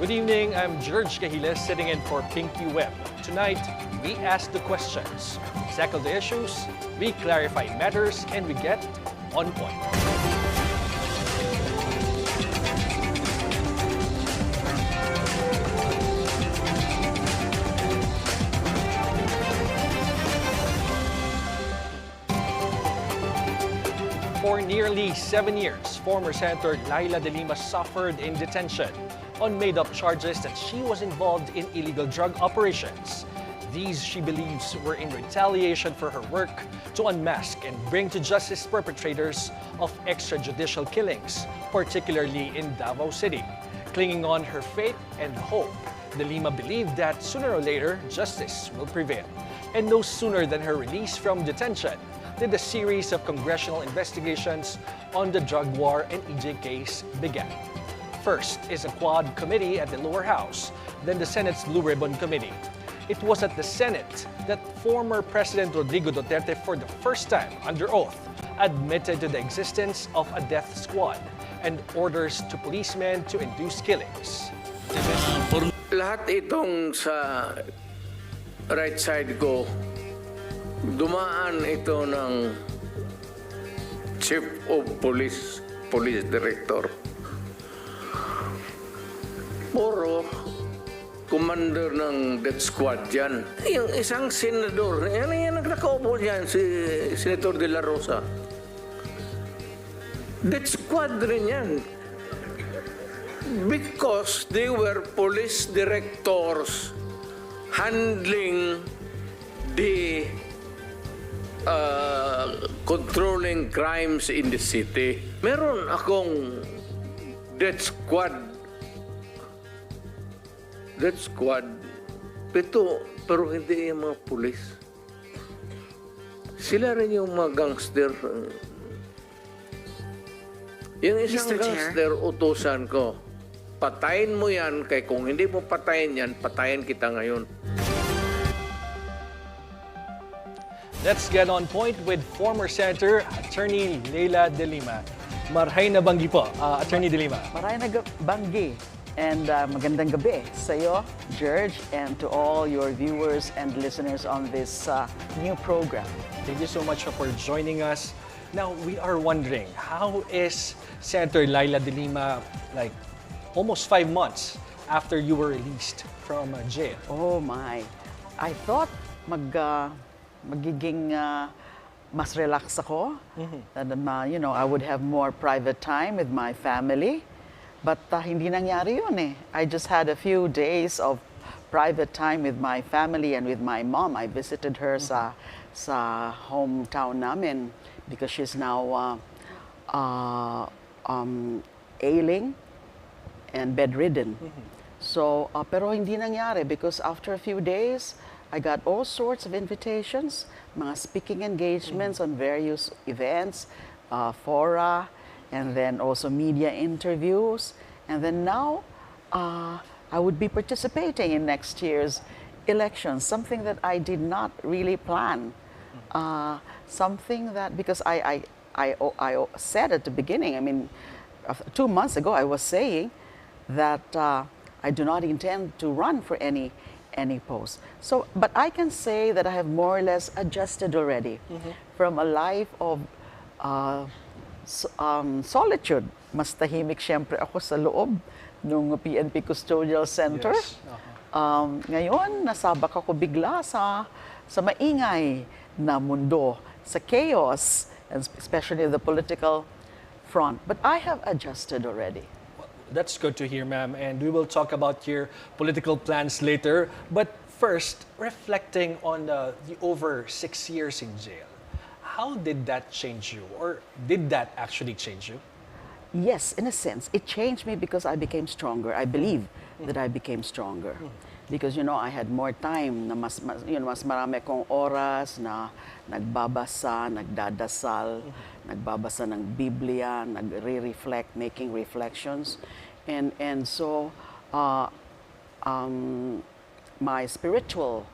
Good evening, I'm Gerg Cahiles sitting in for Pinky Web. Tonight, we ask the questions, tackle the issues, we clarify matters, and we get on point. For nearly 7 years, former Senator Leila De Lima suffered in detention on made-up charges that she was involved in illegal drug operations. These, she believes, were in retaliation for her work to unmask and bring to justice perpetrators of extrajudicial killings, particularly in Davao City. Clinging on her faith and hope, De Lima believed that sooner or later, justice will prevail. And no sooner than her release from detention did a series of congressional investigations on the drug war and EJ case began. First is a quad committee at the lower house, then the Senate's Blue Ribbon Committee. It was at the Senate that former President Rodrigo Duterte, for the first time under oath, admitted to the existence of a death squad and orders to policemen to induce killings. Lahat itong sa right side ko, dumaan ito ng Chief of Police Director. Puro commander ng death squad yan. Yung isang senador, yan nagkakaupo yan, si Senator De La Rosa. Death squad rin yan. Because they were police directors handling the controlling crimes in the city. Meron akong death squad. Pero hindi yung mga pulis. Sila rin yung mga gangster. Yung isang gangster, utusan ko, patayin mo yan, kaya kung hindi mo patayin yan, patayin kita ngayon. Let's get on point with former Senator Attorney Leila De Lima. Marhay na banggi po, Attorney De Lima. Marhay na banggi. And magandang gabi sa iyo, Gerg, and to all your viewers and listeners on this new program. Thank you so much for joining us. Now, we are wondering, how is Senator Leila De Lima, like, almost 5 months after you were released from jail? Oh my. I thought magiging mas relax ako. That, I would have more private time with my family. But hindi nangyari yun eh. I just had a few days of private time with my family and with my mom. I visited her sa hometown namin because she's now ailing and bedridden. So, pero hindi nangyari because after a few days, I got all sorts of invitations, mga speaking engagements on various events, fora, and then also media interviews. And then now, I would be participating in next year's elections, something that I did not really plan. Something that, because I said at the beginning, 2 months ago, I was saying that I do not intend to run for any post. So, but I can say that I have more or less adjusted already from a life of solitude. Mas tahimik siyempre ako sa loob ng PNP Custodial Center. Yes. Ngayon, nasabak ako bigla sa maingay na mundo, sa chaos, and especially the political front. But I have adjusted already. That's good to hear, ma'am. And we will talk about your political plans later. But first, reflecting on the over 6 years in jail. How did that change you? Or did that actually change you? Yes, in a sense. It changed me because I became stronger. I believe that I became stronger. Because, I had more time na mas marami akong oras na nagbabasa, nagdadasal, nagbabasa ng Biblia, nagre-reflect, making reflections. And so, my spiritual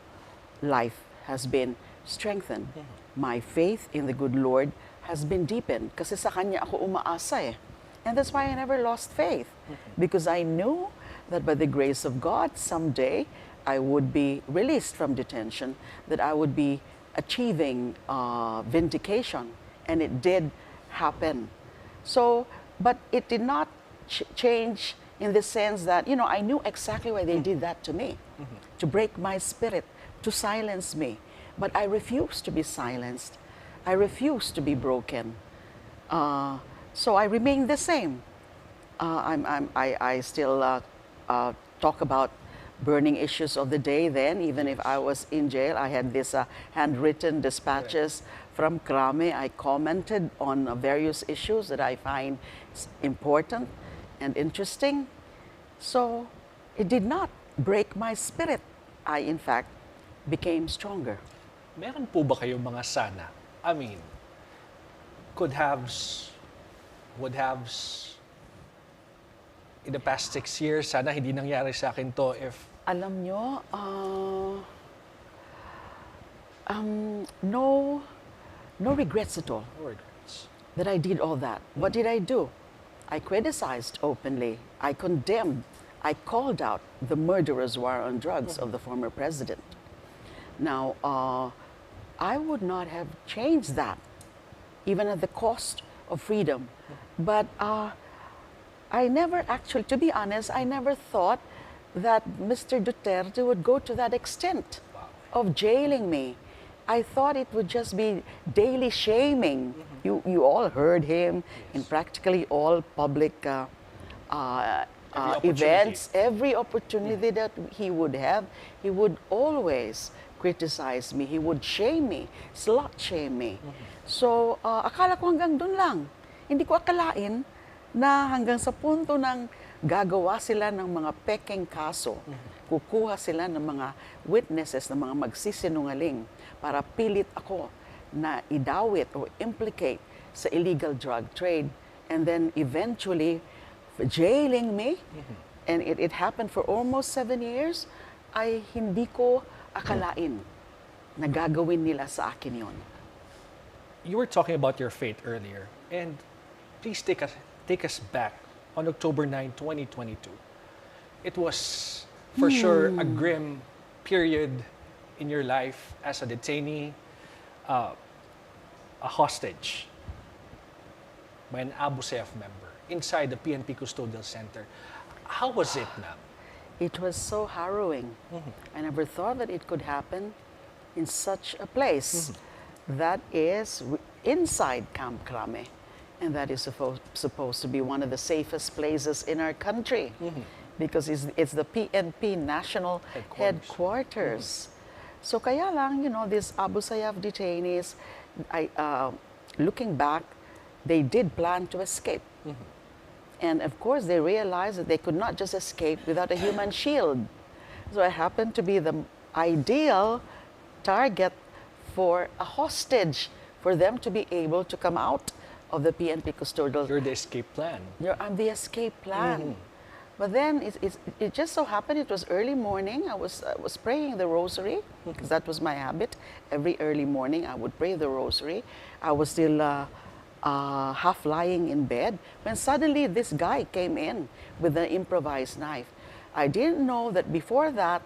life has been strengthened. My faith in the good Lord has been deepened kasi sa Kanya ako umaasa eh. And that's why I never lost faith because I knew that by the grace of God, someday I would be released from detention, that I would be achieving vindication. And it did happen. So, but it did not change in the sense that, you know, I knew exactly why they did that to me, to break my spirit, to silence me. But I refused to be silenced. I refused to be broken. So I remain the same. I still talk about burning issues of the day then, even if I was in jail. I had these handwritten dispatches from Krame. I commented on various issues that I find important and interesting. So it did not break my spirit. I, in fact, became stronger. Meron po ba kayong mga sana? I mean, could haves, would haves, in the past 6 years, sana hindi nangyari sa akin to if... Alam nyo, no regrets at all. No regrets. That I did all that. What did I do? I criticized openly. I condemned. I called out the murderous war on drugs of the former president. Now, I would not have changed that, even at the cost of freedom. But I never actually, to be honest, I never thought that Mr. Duterte would go to that extent of jailing me. I thought it would just be daily shaming. You all heard him in practically all public events, every opportunity that he would have, he would always criticize me. He would shame me, slut shame me. So, akala ko hanggang dun lang. Hindi ko akalain na hanggang sa punto ng gagawa sila ng mga pekeng kaso, kukuha sila ng mga witnesses, ng mga magsisinungaling para pilit ako na idawit or implicate sa illegal drug trade, and then eventually jailing me. And it happened for almost 7 years. Ay hindi ko akalain na gagawin nila sa akin yon. You were talking about your fate earlier, and please take us back on October 9, 2022. It was for sure a grim period in your life as a detainee, a hostage by an Abu Sayyaf member inside the PNP Custodial Center. How was it, ma'am? It was so harrowing. I never thought that it could happen in such a place that is inside Camp Krame, and that is supposed to be one of the safest places in our country because it's the PNP national headquarters. So kaya lang, you know, these Abu Sayyaf detainees, looking back, they did plan to escape. And of course, they realized that they could not just escape without a human shield. So I happened to be the ideal target for a hostage, for them to be able to come out of the PNP custodial. You're the escape plan. I'm the escape plan. But then it just so happened it was early morning. I was praying the rosary, because that was my habit. Every early morning I would pray the rosary. I was still half lying in bed when suddenly this guy came in with an improvised knife. I didn't know that before that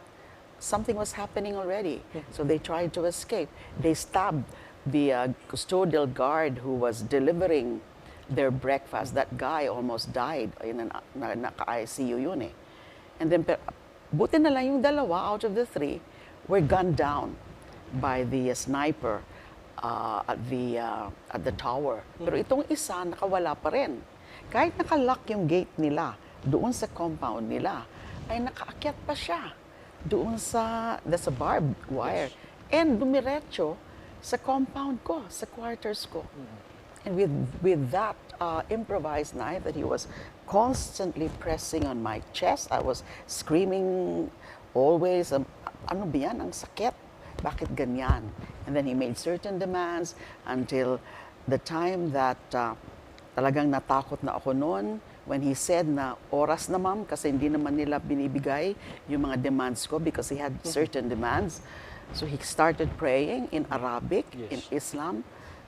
something was happening already. So they tried to escape. They stabbed the custodial guard who was delivering their breakfast. That guy almost died in an naka-ICU yun eh. And then buti na lang yung dalawa out of the 3 were gunned down by the sniper at the tower. Pero itong isa nakawala pa rin. Kahit nakalock yung gate nila doon sa compound nila, ay nakaakyat pa siya doon sa barbed wire. And dumiretso sa compound ko, sa quarters ko. And with that improvised knife that he was constantly pressing on my chest, I was screaming always, ano ba yan, ang sakit, bakit ganyan? And then he made certain demands until the time that talagang natakot na ako noon when he said na oras na ma'am, kasi hindi naman nila binibigay yung mga demands ko because he had certain demands. So he started praying in Arabic, in Islam,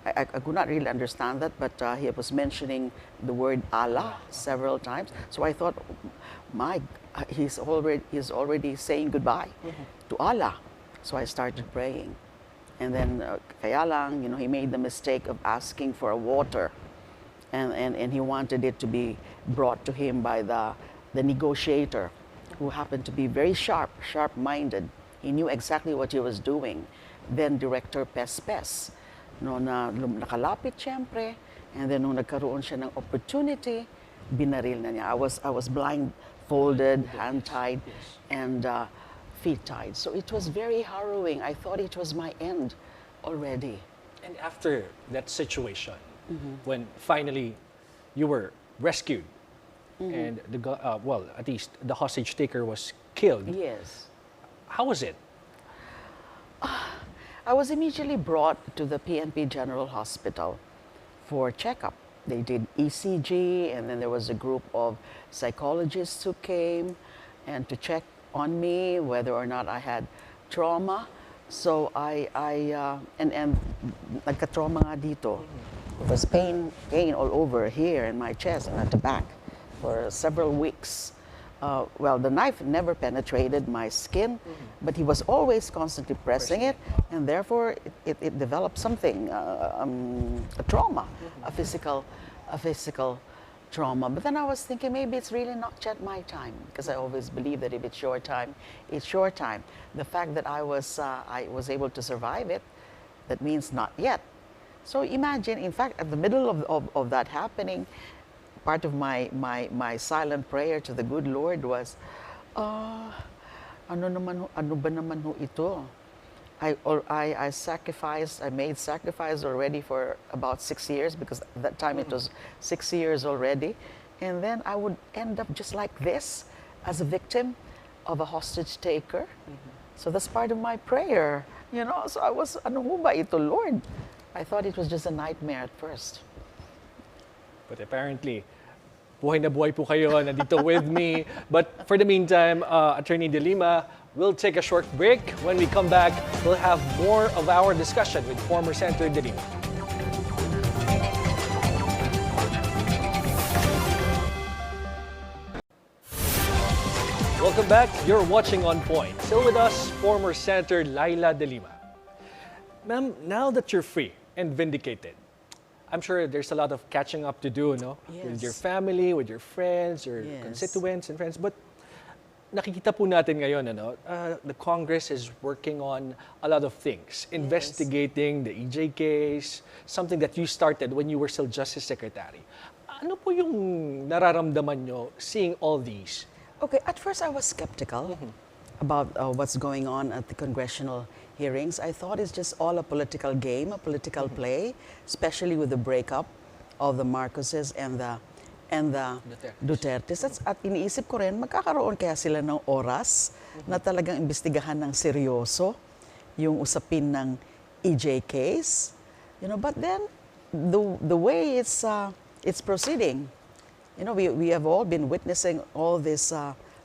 I could not really understand that, but he was mentioning the word Allah several times. So I thought, he's already saying goodbye to Allah. So I started praying. And then, kaya lang, he made the mistake of asking for a water. And he wanted it to be brought to him by the negotiator, who happened to be very sharp-minded. He knew exactly what he was doing. Then Director Pespes, nakalapit siyempre, and then nung nagkaroon siya ng opportunity, binaril na niya. I was blindfolded, hand-tied, and feet-tied. So it was very harrowing. I thought it was my end already. And after that situation, when finally you were rescued, and at least the hostage taker was killed. Yes. How was it? I was immediately brought to the PNP General Hospital for checkup. They did ECG, and then there was a group of psychologists who came and to check on me whether or not I had trauma. So and nagka-trauma nga dito. It was pain all over here in my chest and at the back for several weeks. Well, the knife never penetrated my skin, but he was always constantly pressing it, and therefore it developed something, a trauma, a physical trauma. But then I was thinking maybe it's really not yet my time, because I always believe that if it's your time, it's your time. The fact that I was able to survive it, that means not yet. So imagine, in fact, at the middle of that happening, part of my silent prayer to the good Lord was, ano ba naman ho ito? I made sacrifice already for about 6 years, because at that time it was 6 years already. And then I would end up just like this, as a victim of a hostage taker. So that's part of my prayer, So I was, ano ho ba ito, Lord? I thought it was just a nightmare at first. But apparently, buhay na buhay po kayo, nandito with me. But for the meantime, Attorney De Lima, we'll take a short break. When we come back, we'll have more of our discussion with former Senator De Lima. Welcome back. You're watching On Point. Still with us, former Senator Leila De Lima. Ma'am, now that you're free and vindicated, I'm sure there's a lot of catching up to do, no? Yes. With your family, with your friends, your constituents and friends. But nakikita po natin ngayon, the Congress is working on a lot of things, investigating the EJ case, something that you started when you were still Justice Secretary. Ano po yung nararamdaman nyo seeing all these? Okay, at first I was skeptical about what's going on at the congressional hearings. I thought it's just all a political game, a political play, especially with the breakup of the Marcoses and the Dutertes. At iniisip ko rin, magkakaroon kaya sila ng oras na talagang imbestigahan ng seryoso yung usapin ng EJ case. But then the way it's proceeding, we have all been witnessing all these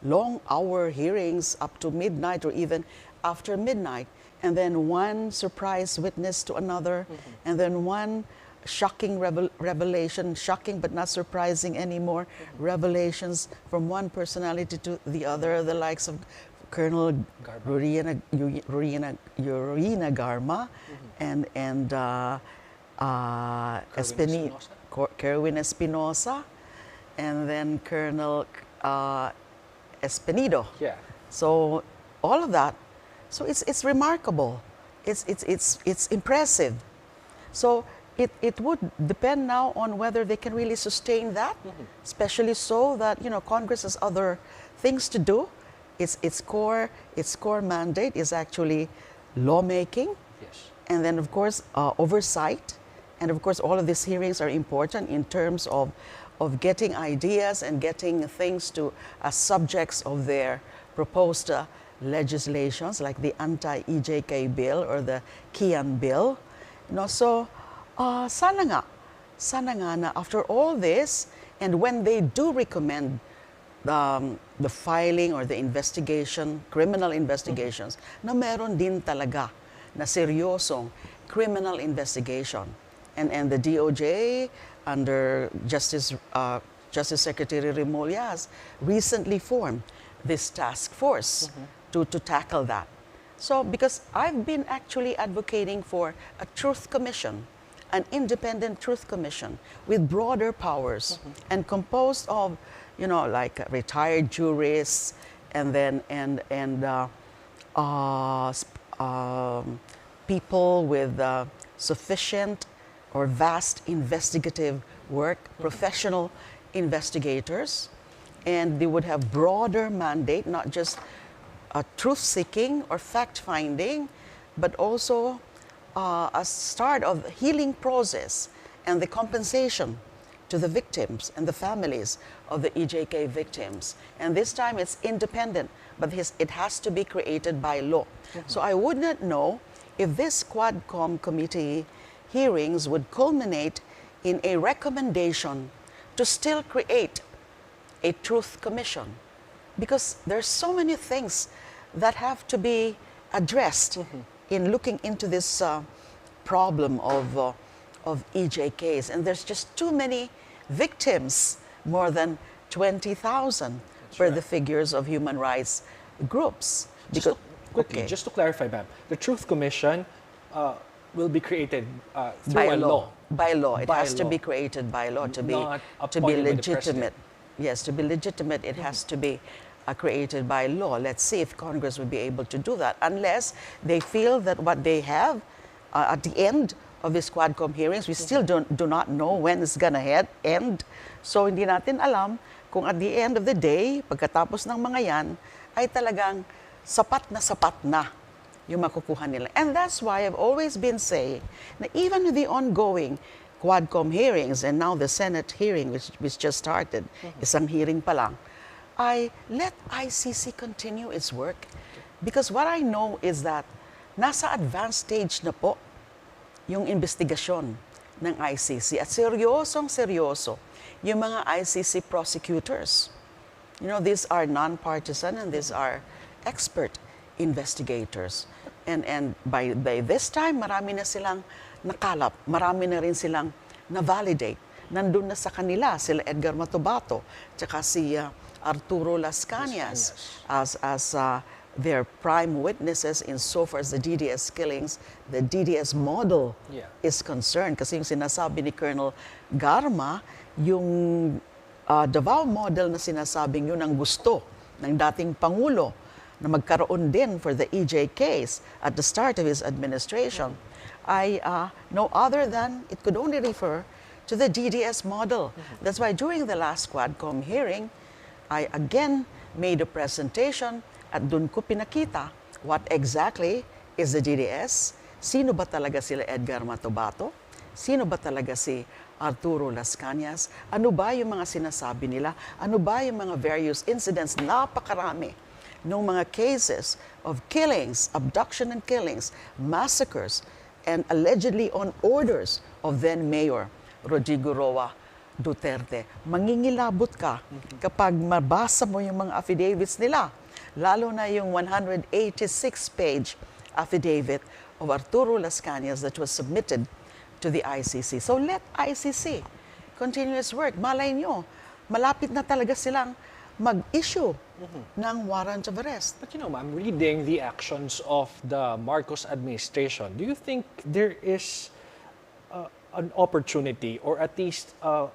long hour hearings up to midnight or even after midnight. And then one surprise witness to another, and then one shocking revelation, shocking but not surprising anymore, revelations from one personality to the other, the likes of Colonel Rurina Garma and Kerwin Espinosa, and then Colonel Espinido. Yeah. So all of that. So it's remarkable. It's impressive. So it would depend now on whether they can really sustain that, especially so that Congress has other things to do. Its core mandate is actually lawmaking, and then of course oversight, and of course all of these hearings are important in terms of getting ideas and getting things to as subjects of their proposed legislations, like the anti-EJK bill or the Kian bill. So sana nga na after all this, and when they do recommend the filing or the investigation, criminal investigations, na meron din talaga na seryosong criminal investigation. And the DOJ, under Justice Secretary Remulla, recently formed this task force to tackle that. So, because I've been actually advocating for a truth commission, an independent truth commission with broader powers and composed of, you know, like retired jurists and then people with sufficient or vast investigative work, professional investigators, and they would have broader mandate, not just truth-seeking or fact-finding, but also a start of the healing process and the compensation to the victims and the families of the EJK victims. And this time it's independent, but it has to be created by law. So I would not know if this Quadcom committee hearings would culminate in a recommendation to still create a truth commission, because there's so many things that have to be addressed in looking into this problem of EJKs, and there's just too many victims, more than 20,000 per the figures of human rights groups. Just just to clarify, ma'am, the Truth Commission will be created through by a law. By law. It By has to law. be created by law to be Not to be appointed by the legitimate. president. Yes, to be legitimate, it has to be created by law. Let's see if Congress will be able to do that, unless they feel that what they have at the end of this Quadcom hearings, we still do not know when it's gonna end. So hindi natin alam kung at the end of the day, pagkatapos ng mga yan, ay talagang sapat na yung makukuha nila. And that's why I've always been saying na even with the ongoing Quadcom hearings and now the Senate hearing, which just started, isang hearing pa lang, I let ICC continue its work. Because what I know is that nasa advanced stage na po yung investigasyon ng ICC. At seryoso yung mga ICC prosecutors. You know, these are non-partisan and these are expert investigators. And by this time, marami na silang nakalap, marami na rin silang na-validate. Nandun na sa kanila sila Edgar Matubato, tsaka si Arturo Las Cañas as their prime witnesses in so far as the DDS killings, the DDS model is concerned. Kasi yung sinasabi ni Colonel Garma, yung Davao model na sinasabing yun ang gusto ng dating Pangulo na magkaroon din for the EJKs at the start of his administration, I no other than it could only refer to the DDS model. That's why during the last Quadcom hearing, I again made a presentation at dun ko pinakita what exactly is the DDS, sino ba talaga sila Edgar Matubato, sino ba talaga si Arturo Las Cañas, ano ba yung mga sinasabi nila, ano ba yung mga various incidents, napakarami ng mga cases of killings, abduction and killings, massacres, and allegedly on orders of then Mayor Rodrigo Roa Duterte. Mangingilabot ka kapag mabasa mo yung mga affidavits nila, lalo na yung 186-page affidavit of Arturo Las Cañas that was submitted to the ICC. So let ICC continue its work. Malay nyo, malapit na talaga silang mag-issue ng warrant of arrest. But you know, ma'am, reading the actions of the Marcos administration, do you think there is an opportunity or at least a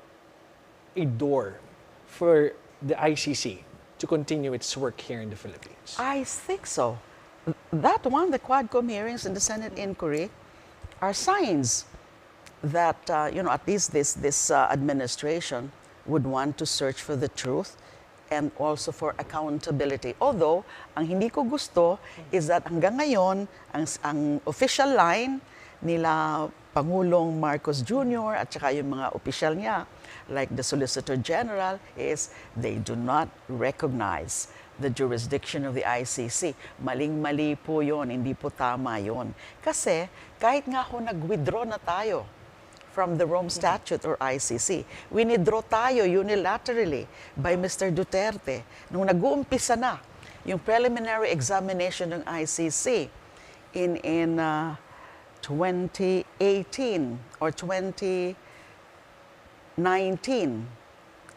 door for the ICC to continue its work here in the Philippines? I think so. That one, the Quadcom hearings and the Senate inquiry, are signs that, you know, at least this administration would want to search for the truth and also for accountability. Although, ang hindi ko gusto is that hanggang ngayon, ang official line nila Pangulong Marcos Jr. at saka yung mga opisyal niya, like the Solicitor General, is they do not recognize the jurisdiction of the ICC. Maling-mali po yon, hindi po tama yon. Kasi kahit nga ho nag-withdraw na tayo from the Rome Statute or ICC, winidraw tayo unilaterally by Mr. Duterte nung nag-uumpisa na yung preliminary examination ng ICC in 2018 or 2019,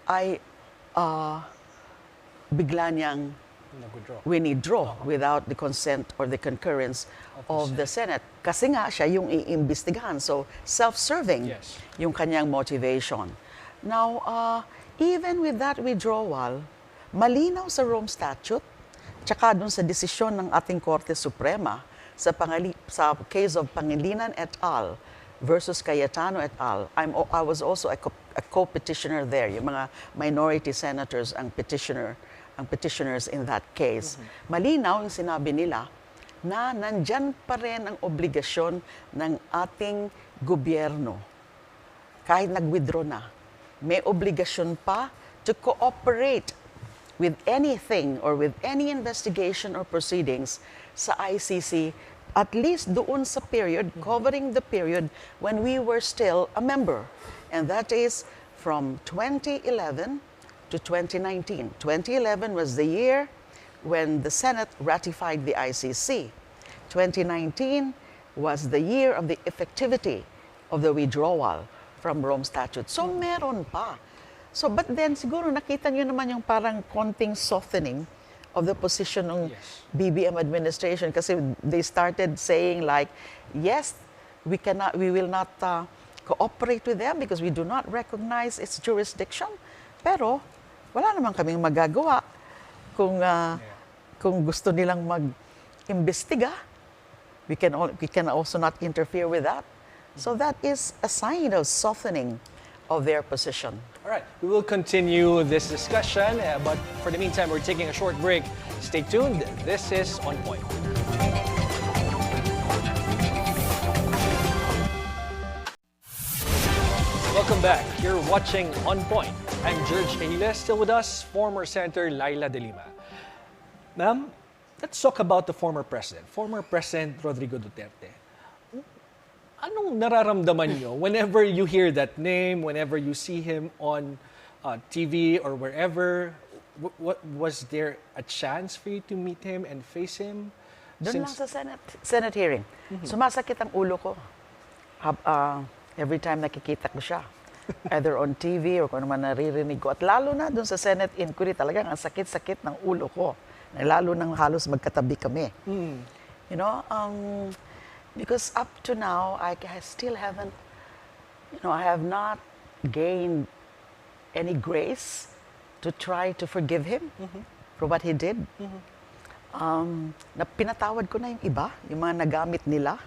ay bigla niyang Nag-withdraw. withdraw without the consent or the concurrence of the Senate. Kasi nga siya yung iimbestigahan. So, self-serving Yes. yung kanyang motivation. Now, even with that withdrawal, malinaw sa Rome Statute, tsaka dun sa desisyon ng ating Korte Suprema sa case of Pangilinan et al. Versus Cayetano et al. I was also a co-petitioner there. Yung mga minority senators ang petitioners in that case. Malinaw yung sinabi nila na nandyan pa rin ang obligasyon ng ating gobyerno. Kahit nag-withdraw na, may obligasyon pa to cooperate with anything or with any investigation or proceedings sa ICC, at least doon sa period, covering the period when we were still a member. And that is from 2011 to 2019. 2011 was the year when the Senate ratified the ICC. 2019 was the year of the effectivity of the withdrawal from Rome Statute. So meron pa. So but then siguro nakita niyo naman yung parang konting softening of the position ng BBM administration kasi they started saying like, yes, we will not cooperate with them because we do not recognize its jurisdiction. Pero wala naman kaming magagawa kung gusto nilang mag-imbestiga. We can also not interfere with that. So that is a sign of softening of their position. All right, we will continue this discussion, but for the meantime, we're taking a short break. Stay tuned. This is On Point. Welcome back. You're watching On Point. I'm Gerg Cahiles. Still with us, former Senator Leila De Lima. Ma'am, let's talk about the former president Rodrigo Duterte. Anong nararamdaman nyo whenever you hear that name, whenever you see him on TV or wherever? What was there a chance for you to meet him and face him? Doon lang sa Senate hearing. Sumasakit ang ulo ko. Every time nakikita ko siya. Either on TV or kung naman naririnig ko. At lalo na doon sa Senate inquiry, talagang ang sakit-sakit ng ulo ko. Lalo nang halos magkatabi kami. You know, because up to now, I still haven't, I have not gained any grace to try to forgive him for what he did. Pinatawad ko na yung iba, yung mga nagamit nila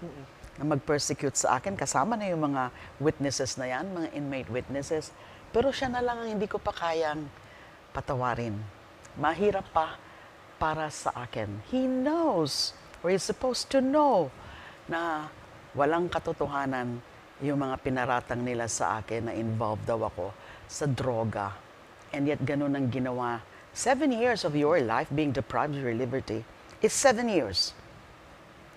na mag-persecute sa akin. Kasama na yung mga witnesses na yan, mga inmate witnesses. Pero siya na lang ang hindi ko pa kayang patawarin. Mahirap pa para sa akin. He knows, or he's supposed to know, na walang katotohanan yung mga pinaratang nila sa akin na involved daw ako sa droga. And yet ganun ang ginawa. 7 years of your life being deprived of your liberty is 7 years.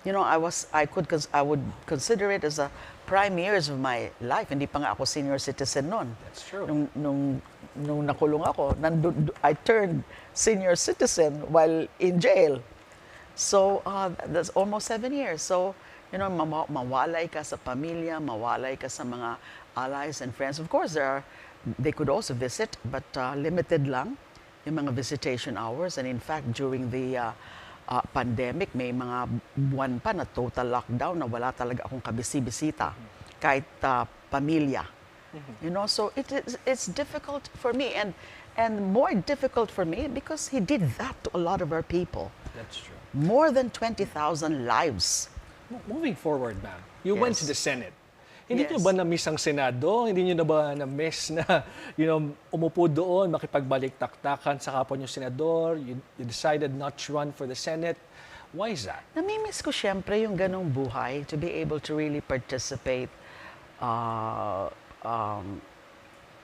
You know, I would consider it as a prime years of my life. Hindi pa nga ako senior citizen noon. That's true. Nung nakulong ako, I turned senior citizen while in jail. So that's almost 7 years. So, mawalay ka sa pamilya, mawalay ka sa mga allies and friends. Of course, they could also visit, but limited lang yung mga visitation hours. And in fact, during the pandemic, may mga buwan pa na total lockdown na wala talaga akong kabisi-bisita, kahit pamilya. So it's difficult for me, and more difficult for me because he did that to a lot of our people. That's true. More than 20,000 lives. Moving forward, ma'am, you went to the Senate. Hindi Yes. nyo ba na-miss ang Senado? Hindi nyo na ba na-miss na, umupo doon, makipagbalik-taktakan sa kapwa nyo senador? You decided not to run for the Senate. Why is that? Namimiss ko syempre yung ganong buhay, to be able to really participate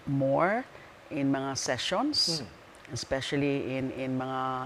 more in mga sessions, especially in mga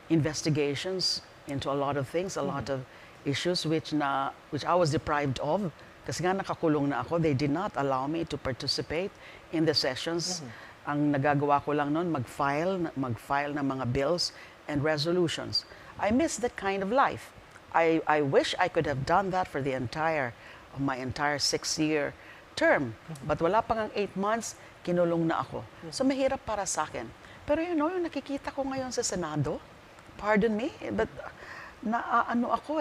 investigations into a lot of things, a lot of issues which I was deprived of. Kasi nga nakakulong na ako, they did not allow me to participate in the sessions. Ang nagagawa ko lang noon, mag-file ng mga bills and resolutions. I miss that kind of life. I wish I could have done that for my entire 6-year term. But wala pang 8 months, kinulong na ako. So mahirap para sa akin. Pero yung nakikita ko ngayon sa Senado, pardon me, but ano ako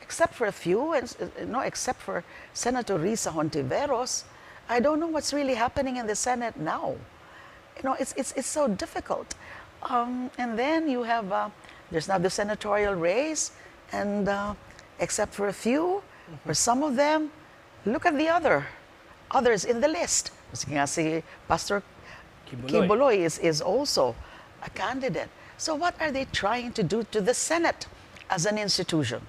except for a few, except for Senator Risa Hontiveros, I don't know what's really happening in the Senate now. It's so difficult. And then you have, there's now the senatorial race, and except for a few, or some of them, look at the others in the list. Si Pastor Kibuloy is also a candidate. So what are they trying to do to the Senate as an institution?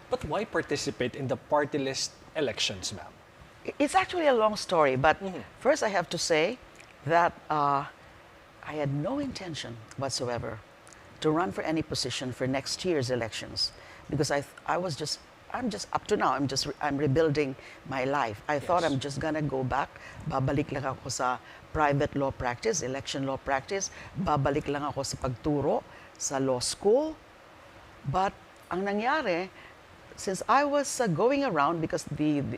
But why participate in the party list elections, ma'am? It's actually a long story, but first I have to say that I had no intention whatsoever to run for any position for next year's elections, because I'm just up to now, I'm rebuilding my life. I thought I'm just gonna go back, babalik lang ako sa private law practice, election law practice, babalik lang ako sa pagturo sa law school. But ang nangyari, since I was going around, because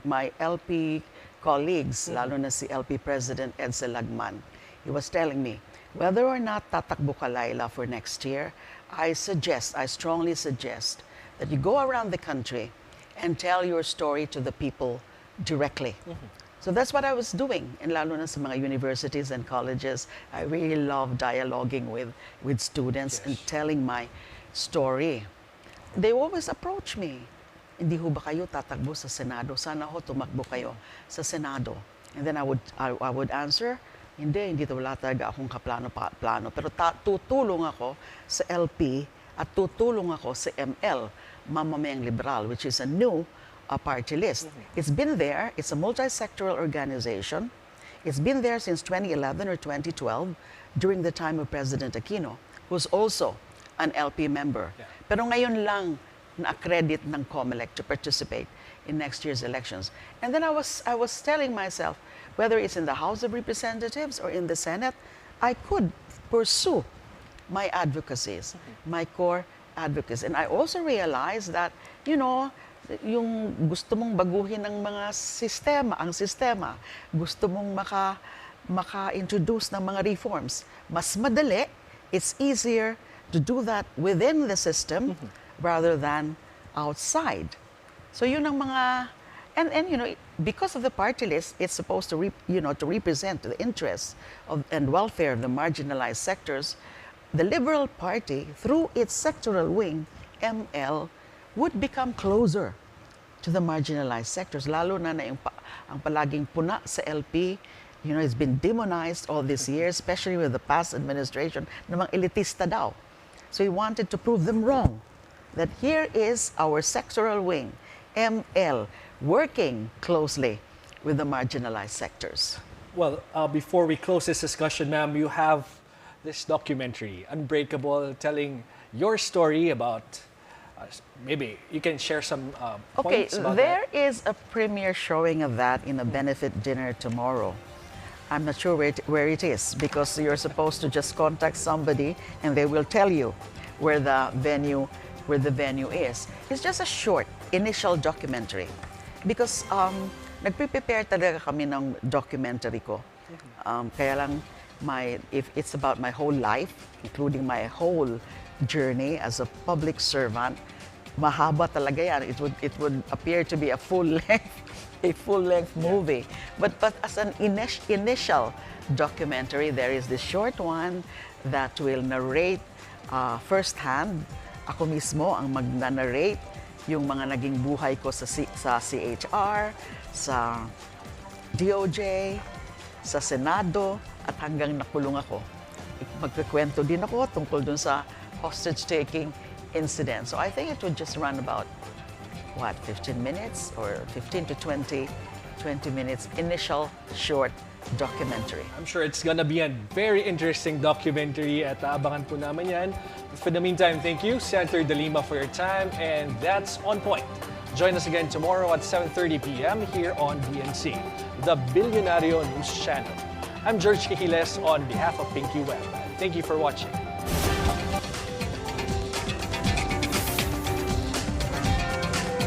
my LP colleagues, lalo na si LP President Edsel Lagman, he was telling me, whether or not tatakbo ka, Laila, for next year, I strongly suggest that you go around the country and tell your story to the people directly. So that's what I was doing, and lalo na sa mga universities and colleges. I really love dialoguing with students and telling my story. They always approach me. Hindi ho ba kayo tatakbo sa Senado? Sana ho tumakbo kayo sa Senado. And then I would answer, hindi wala talaga akong kaplano. Pero tutulong ako sa LP at tutulong ako sa ML, Mamamayang Liberal, which is a new party list. It's been there. It's a multi-sectoral organization. It's been there since 2011 or 2012, during the time of President Aquino, who's also an LP member. Pero ngayon lang na-accredit ng COMELEC to participate in next year's elections. And then I was telling myself, whether it's in the House of Representatives or in the Senate, I could pursue my advocacies, my core advocacy. And I also realized that, yung gusto mong baguhin ng mga ang sistema, gusto mong maka-introduce ng mga reforms, mas madali, it's easier to do that within the system rather than outside. So yun ang mga, and because of the party list, it's supposed to to represent the interests and welfare of the marginalized sectors. The Liberal Party, through its sectoral wing, ML, would become closer to the marginalized sectors, lalo na ang palaging puna sa LP, it's been demonized all these years, especially with the past administration, namang elitista daw. So he wanted to prove them wrong, that here is our sectoral wing, ML, working closely with the marginalized sectors. Well, before we close this discussion, ma'am, you have this documentary, Unbreakable, telling your story about, maybe you can share some points about there that. Is a premiere showing of that in a benefit dinner tomorrow. I'm not sure where it is, because you're supposed to just contact somebody and they will tell you where the venue is. It's just a short initial documentary, because nagpe-prepare talaga kami ng documentary ko. Kaya lang, if it's about my whole life, including my whole journey as a public servant, mahaba talaga yan. It would appear to be a full-length movie. But as an initial documentary, there is this short one that will narrate firsthand. Ako mismo ang mag-narrate yung mga naging buhay ko sa CHR, sa DOJ, sa Senado, at hanggang nakulong ako. Magkikwento din ako tungkol dun sa hostage-taking incident. So I think it would just run about, 15 minutes or 15 to 20 minutes, initial short documentary. I'm sure it's gonna be a very interesting documentary at abangan po namin yan. For the meantime, thank you, Senator De Lima, for your time, and that's On Point. Join us again tomorrow at 7:30 p.m. here on BNC, the Billionario News Channel. I'm Gerg Cahiles on behalf of Pinky Web. Thank you for watching.